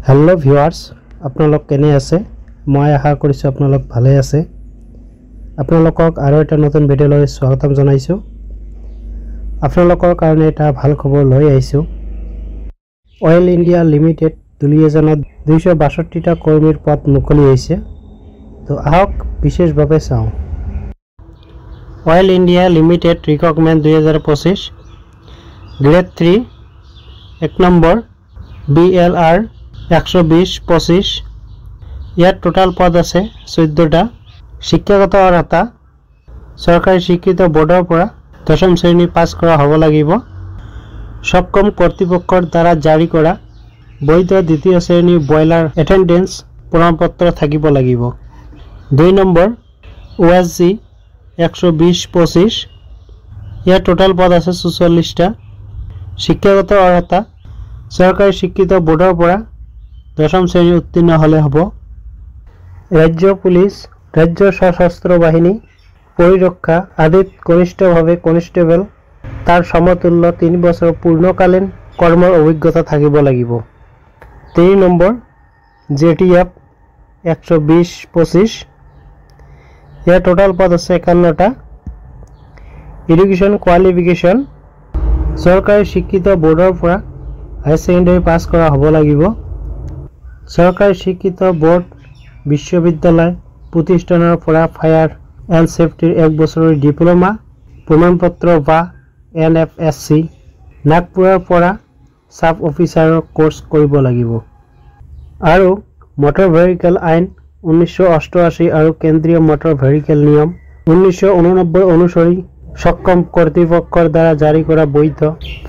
hello viewers আপোনালোক কেনে আছে মই আশা কৰিছো আপোনালোক ভালে আছে আপোনালোকক আৰু এটা নতুন ভিডিঅলৈ স্বাগতম জনাইছো আপোনালোকৰ কাৰণে এটা ভাল খবৰ লৈ আহিছো অয়েল ইন্ডিয়া লিমিটেড দুলিয়াজনত 262 টা কৰ্মীৰ পদ মুকলি হৈছে তো আহক বিশেষভাৱে চাও oil India limited recruitment 2025 grade 3 1 number BLR 120-25 ইয়াত টোটাল পদ আছে 14টা শিক্ষাগত অৰ্হতা সৰকাৰি স্বীকৃত বোৰ্ডৰ পৰা দশম শ্ৰেণী পাস কৰা হ'ব লাগিব সক্ষম কৰ্তৃপক্ষৰ দ্বাৰা জাৰি কৰা বৈধ দ্বিতীয় শ্ৰেণী বয়লাৰ এটেন্ডেন্স প্ৰমাণপত্ৰ থাকিব লাগিব 2 নম্বৰ OSG 120-25 ইয়াত টোটাল পদ আছে 44টা শিক্ষাগত অৰ্হতা সৰকাৰি স্বীকৃত বোৰ্ডৰ পৰা দশম শ্ৰেণী উত্তীৰ্ণ হলে হ'ব ৰাজ্য পুলিচ ৰাজ্য সশস্ত্ৰ বাহিনী পৰিৰক্ষা আদিত কনিষ্ঠভাৱে কনষ্টেবল তাৰ সমতুল্য 3 বছৰ পূৰ্ণকালীন কৰ্মৰ অভিজ্ঞতা থাকিব লাগিব 3 নম্বৰ JTF 120-25 ইয়াৰ টোটাল পদ আছে 51টা এডুকেশ্যন কোৱালিফিকেশ্যন সৰকাৰি স্বীকৃত বোৰ্ডৰ পৰা হাই সেকেন্ডাৰি পাস কৰা হ'ব লাগিব সৰকাৰি স্বীকৃত বোৰ্ড বিশ্ববিদ্যালয় প্ৰতিষ্ঠানৰ পৰা ফায়াৰ এন্ড সেফটিৰ 1 বছৰৰ ডিপ্লোমা প্ৰমাণপত্ৰ বা NFSC নাগপুৰৰ পৰা সাব অফিচাৰৰ কোৰ্স কৰিব লাগিব আৰু মটৰ ভেহিকল আইন 1988 আৰু কেন্দ্ৰীয় মটৰ ভেহিকল নিয়ম 1989 অনুসৰি সক্ষম কৰ্তৃপক্ষৰ দ্বাৰা জাৰি কৰা বৈধ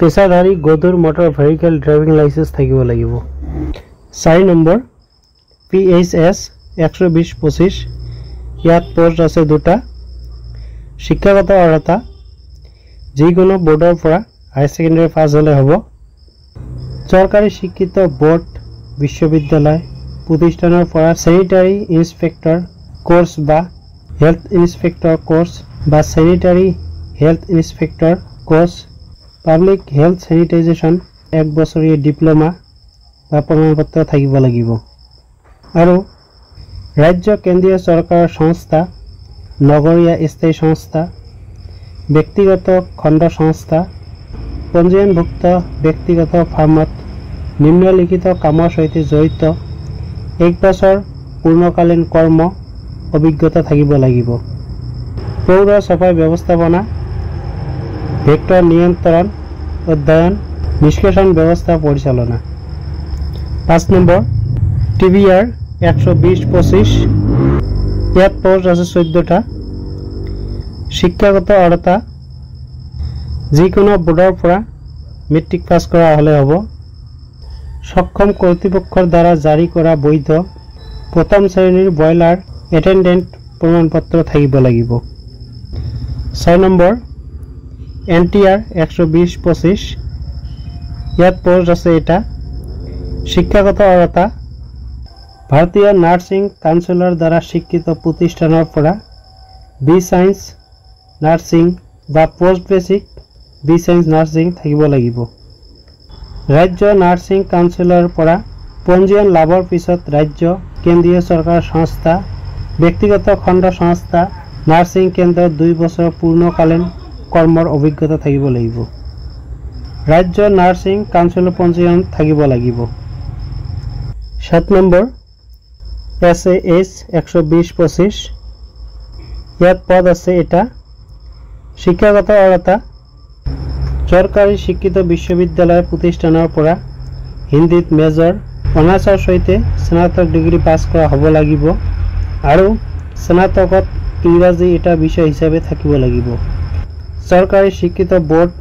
পেশাধাৰী গধুৰ মটৰ ভেহিকল ড্ৰাইভিং লাইসেন্স থাকিব লাগিব 4 নম্বৰ PHS 120-25 ইয়াত পোষ্ট আছে দুটা শিক্ষাগত অৰ্হতা যিকোনো বোৰ্ডৰ পৰা হাই সেকেন্ডাৰি পাস হলে হ'ব সৰকাৰি স্বীকৃত বোৰ্ড বিশ্ববিদ্যালয় প্ৰতিষ্ঠানৰ পৰা স্যানিটাৰি ইন্সপেক্টৰ কোৰ্স বা হেলথ ইন্সপেক্টৰ কোৰ্স বা sanitary health inspector course public health sanitization 1 বছৰীয়া ডিপ্লোমা বা প্ৰমাণপত্ৰ থাকিব লাগিব আৰু ৰাজ্য কেন্দ্ৰীয় চৰকাৰৰ সংস্থা নগৰীয়া স্থায়ী সংস্থা ব্যক্তিগত খণ্ড সংস্থা পঞ্জীয়নভুক্ত ব্যক্তিগত ফাৰ্মত নিম্নলিখিত কামৰ সৈতে জড়িত 1 বছৰ পূৰ্ণকালীন কৰ্ম অভিজ্ঞতা থাকিব লাগিব পৌৰ সফাই ব্যৱস্থাপনা ভেক্টৰ নিয়ন্ত্ৰণ অধ্যয়ন নিষ্কাশন ব্যৱস্থা পৰিচালনা 5 নম্বৰ TBR 120-25 ইয়াত পোষ্ট আছে 14টা শিক্ষাগত অৰ্হতা যিকোনো বোৰ্ডৰ পৰা মেট্ৰিক পাস কৰা হলে হ'ব সক্ষম কৰ্তৃপক্ষৰ দ্বাৰা জাৰি কৰা বৈধ প্ৰথম শ্ৰেণীৰ বয়লাৰ এটেন্ডেন্ট প্ৰমাণপত্ৰ থাকিব লাগিব 6 নম্বৰ NTR 120-25 ইয়াত পোষ্ট আছে এটা শিক্ষাগত অৰ্হতা ভাৰতীয় নাৰ্সিং কাউন্সিলৰ দ্বাৰা স্বীকৃত প্ৰতিষ্ঠানৰ পৰা বি সায়েন্স নাৰ্সিং বা post basic B science nursing থাকিব লাগিব ৰাজ্য নাৰ্সিং কাউন্সিলৰ পৰা পঞ্জীয়ন লাভৰ পিছত ৰাজ্য কেন্দ্ৰীয় চৰকাৰ সংস্থা ব্যক্তিগত খণ্ড সংস্থা নাৰ্সিং কেন্দ্ৰ 2 বছৰ পূৰ্ণকালীন কৰ্মৰ অভিজ্ঞতা থাকিব লাগিব ৰাজ্য নাৰ্সিং কাউন্সিল পঞ্জীয়ন থাকিব লাগিব 7 নম্বৰ SAS 120-25 ইয়াত পদ আছে এটা শিক্ষাগত অৰ্হতা সৰকাৰি স্বীকৃত বিশ্ববিদ্যালয় প্ৰতিষ্ঠানৰ পৰা হিন্দীত মেজৰ অনাৰ্সৰ সৈতে স্নাতক ডিগ্ৰী পাস কৰা হ'ব লাগিব আৰু স্নাতকত ইংৰাজী এটা বিষয় হিচাপে থাকিব লাগিব সৰকাৰি স্বীকৃত বোৰ্ড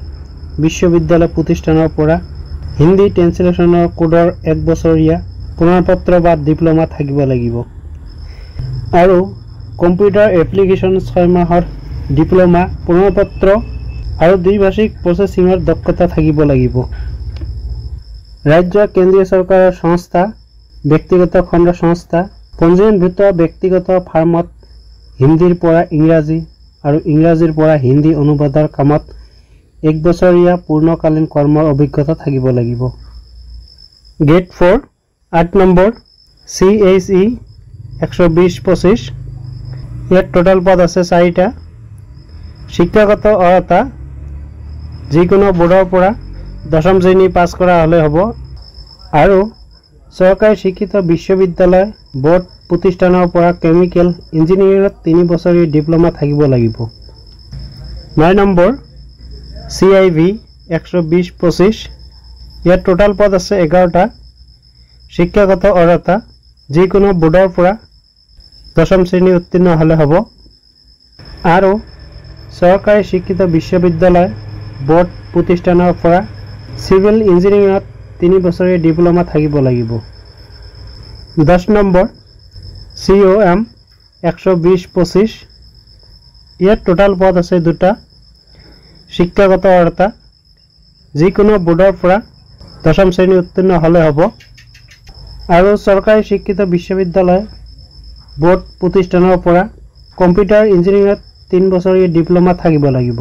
বিশ্ববিদ্যালয় প্ৰতিষ্ঠানৰ পৰা হিন্দী ট্ৰান্সলেচনৰ কোডৰ 1 বছৰীয়া প্ৰমাণপত্ৰ বা ডিপ্লোমা থাকিব লাগিব আৰু কম্পিউটাৰ এপ্লিকেশন 6 মাহৰ ডিপ্লোমা প্ৰমাণপত্ৰ আৰু দ্বিভাষিক প্ৰসেসিংৰ দক্ষতা থাকিব লাগিব ৰাজ্য কেন্দ্ৰীয় চৰকাৰৰ সংস্থা ব্যক্তিগত খণ্ড সংস্থা পঞ্জীয়নভুক্ত ব্যক্তিগত ফাৰ্মত হিন্দীৰ পৰা ইংৰাজী আৰু ইংৰাজীৰ পৰা হিন্দী অনুবাদৰ কামত 1 বছৰীয়া পূৰ্ণকালীন কৰ্মৰ অভিজ্ঞতা থাকিব লাগিব গ্ৰেড 4 8 নম্বৰ CHE 120-25 ইয়াত টোটাল পদ আছে 4টা শিক্ষাগত অৰ্হতা যিকোনো বোৰ্ডৰ পৰা দশম শ্ৰেণী পাছ কৰা হলে হ'ব আৰু চৰকাৰী শিক্ষিত বিশ্ববিদ্যালয় বোৰ্ড প্ৰতিষ্ঠানৰ পৰা কেমিকেল ইঞ্জিনিয়াৰিংত 3 বছৰীয়া ডিপ্লোমা থাকিব লাগিব 9 নম্বৰ CIV 120-25 ইয়াত টোটাল পদ আছে 11টা শিক্ষাগত অৰ্হতা যিকোনো বোৰ্ডৰ পৰা দশম শ্ৰেণী উত্তীৰ্ণ হলে হ'ব আৰু চৰকাৰী শিক্ষিত বিশ্ববিদ্যালয় বোৰ্ড প্ৰতিষ্ঠানৰ পৰা সিভিল ইঞ্জিনিয়াৰিংত 3 বছৰীয়া ডিপ্লোমা থাকিব লাগিব 10 নম্বৰ COM 120-25 ইয়াত টোটাল পদ আছে 2টা শিক্ষাগত অৰ্হতা যিকোনো বোৰ্ডৰ পৰা দশম শ্ৰেণী উত্তীৰ্ণ হলে হ'ব আৰু চৰকাৰী শিক্ষিত বিশ্ববিদ্যালয় বোৰ্ড প্ৰতিষ্ঠানৰ পৰা কম্পিউটাৰ ইঞ্জিনিয়াৰিংত 3 বছৰীয়া ডিপ্লোমা থাকিব লাগিব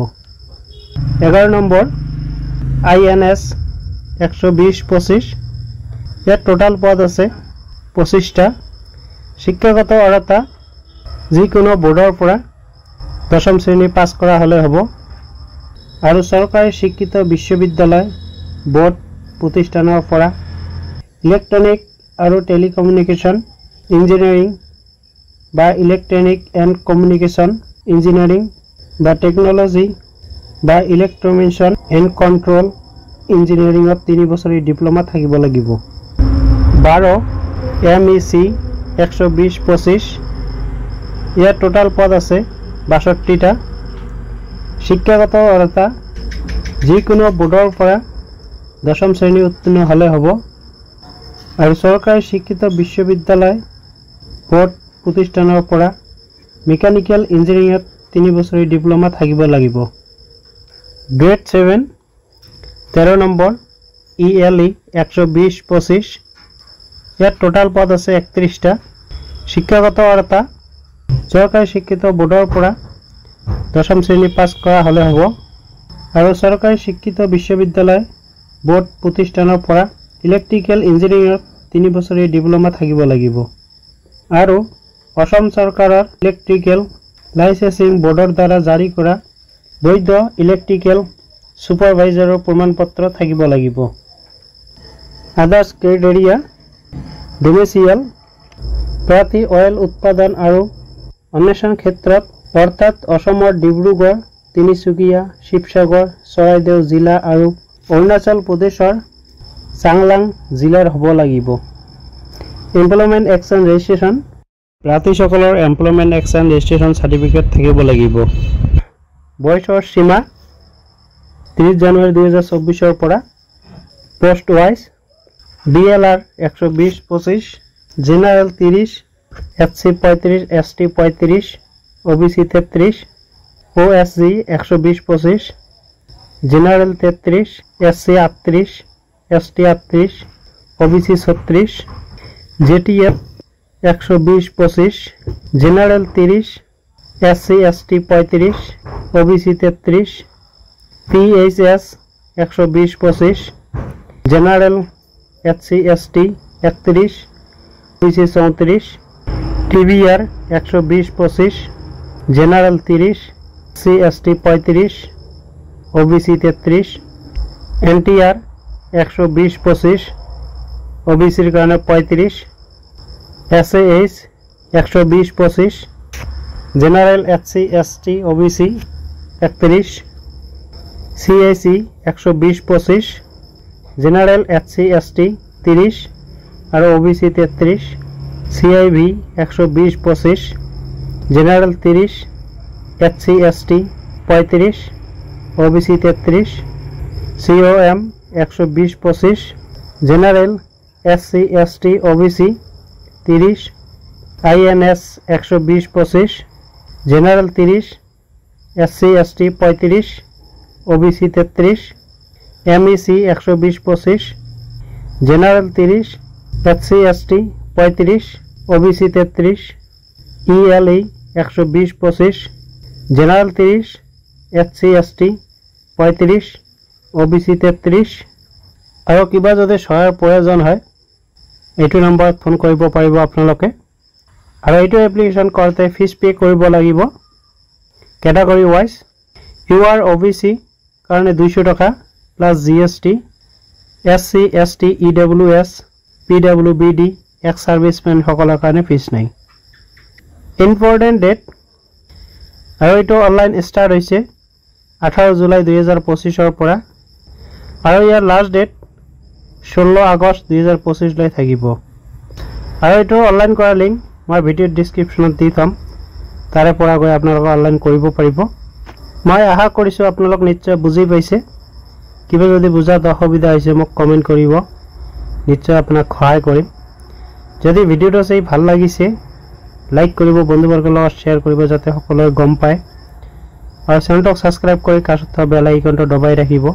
11 নম্বৰ INS 120-25 ইয়াত টোটাল পদ আছে 25টা শিক্ষাগত অৰ্হতা যিকোনো বোৰ্ডৰ পৰা দশম শ্ৰেণী পাছ কৰা হলে হ'ব আৰু চৰকাৰী শিক্ষিত বিশ্ববিদ্যালয় বোৰ্ড প্ৰতিষ্ঠানৰ পৰা ইলেক্ট্ৰনিক আৰু টেলিকমিউনিকেশ্যন ইঞ্জিনিয়াৰিং বা ইলেক্ট্ৰনিক এণ্ড কমিউনিকেশ্যন ইঞ্জিনিয়াৰিং বা টেকনলজি বা ইলেক্ট্ৰমেশ্যন এণ্ড কণ্ট্ৰল ইঞ্জিনিয়াৰিংত 3 বছৰীয়া ডিপ্লোমা থাকিব লাগিব 12 MEC 120-25 ইয়াত টোটাল পদ আছে 62টা শিক্ষাগত অৰ্হতা যিকোনো বোৰ্ডৰ পৰা দশম শ্ৰেণী উত্তীৰ্ণ হলে হ'ব আৰু চৰকাৰী শিক্ষিত বিশ্ববিদ্যালয় বোৰ্ড প্ৰতিষ্ঠানৰ পৰা মেকানিকেল ইঞ্জিনিয়াৰিংত 3 বছৰীয়া ডিপ্লোমা থাকিব লাগিব গ্ৰেড 7 13 নম্বৰ ELE 120-25 ইয়াত টোটাল পদ আছে 31টা শিক্ষাগত অৰ্হতা চৰকাৰী শিক্ষিত বোৰ্ডৰ পৰা দশম শ্ৰেণী পাছ কৰা হলে হ'ব আৰু চৰকাৰী শিক্ষিত বিশ্ববিদ্যালয় বোৰ্ড প্ৰতিষ্ঠানৰ পৰা ইলেক্ট্ৰিকেল ইঞ্জিনিয়াৰিংত 3 বছৰীয়া ডিপ্লোমা থাকিব লাগিব আৰু অসম চৰকাৰৰ ইলেক্ট্ৰিকেল লাইসেন্সিং বোৰ্ডৰ দ্বাৰা জাৰি কৰা বৈধ ইলেক্ট্ৰিকেল সুপাৰভাইজাৰৰ প্ৰমাণপত্ৰ থাকিব লাগিব আদাৰ্স ক্ৰাইটেৰিয়া ডোমেচিয়াল প্ৰাৰ্থী অইল উৎপাদন আৰু অন্বেষণ ক্ষেত্ৰত অৰ্থাৎ অসমৰ ডিব্ৰুগড় তিনিচুকীয়া শিৱসাগৰ চৰাইদেউ জিলা আৰু অৰুণাচল প্ৰদেশৰ চাংলাং জিলাৰ হ'ব লাগিব এমপ্লয়মেণ্ট একশ্যন ৰেজিষ্ট্ৰেশ্যন প্ৰাৰ্থীসকলৰ এমপ্লয়মেণ্ট একশ্যন ৰেজিষ্ট্ৰেশ্যন চাৰ্টিফিকেট থাকিব লাগিব বয়সৰ সীমা 30 জানুৱাৰী 2024 পৰা post wise DLR 120-25 general 30 SC 35 ST 35 OBC 33 OSG 120-25 general 33 SC 38 ST 38 OBC 36 JTF 120-25 general 30 SC ST 35 OBC 33 PHS 120-25 general SC ST 31 OBC 34 TBR 120-25 general 30 SC ST 35 OBC 33 NTR 120-25 OBC কারণে 35 SAS 120-25 general SC ST OBC 31 CIC 120-25 general SC ST 30 और OBC 33 CIV 120-25 general 30 SC ST 35 OBC 33 COM 120-25 general SC ST OBC 30 INS 120-25 general 30 SC ST 35 OBC 33 MEC 120-25 general 30 SC ST 35 OBC 33 ELE 120-25 general 30 SC ST 35 OBC 33 আৰু কিবা যদি সহায়ৰ প্ৰয়োজন হয় এইটো নম্বৰত phone কৰিব পাৰিব আপোনালোকে আৰু এইটো এপ্লিকেশ্যন কৰোঁতে ফিজ পে কৰিব লাগিব category wise U R OBC কাৰণে 200 টকা plus GST SC ST EWS PWBD ex servicemen সকলৰ কাৰণে ফিজ নাই ইম্পৰ্টেন্ট ডেট আৰু এইটো অনলাইন ষ্টাৰ্ট হৈছে 18 জুলাই 2025 ৰ পৰা আৰু ইয়াৰ লাষ্ট ডেট 16 আগষ্ট 2025 লৈ থাকিব আৰু এইটো অনলাইন কৰা লিংক মই ভিডিঅ ডেসক্ৰিপচনত দি থম তাৰে পৰা গৈ আপোনালোকে অনলাইন কৰিব পাৰিব মই আশা কৰিছো আপোনালোক নিশ্চয় বুজি পাইছে কিবা যদি বুজাত অসুবিধা হৈছে মোক কমেন্ট কৰিব নিশ্চয় আপোনাক সহায় কৰিম যদি ভিডিঅটো চাই ভাল লাগিছে লাইক কৰিব বন্ধুবৰ্গৰ লগত শেয়াৰ কৰিব যাতে সকলোৱে গম পায় আৰু চেনেলটো সাবস্ক্ৰাইব কৰি কাষত থকা বেল আইকনটো দবাই ৰাখিব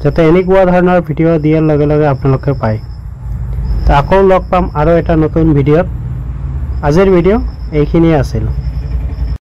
যাতে এনেকুৱা ধৰণৰ ভিডিঅ দিয়াৰ লগে লগে আপোনালোকে পায় তা আকৌ লগ পাম আৰু এটা নতুন ভিডিঅত আজিৰ ভিডিঅ এইখিনিয়ে আছিল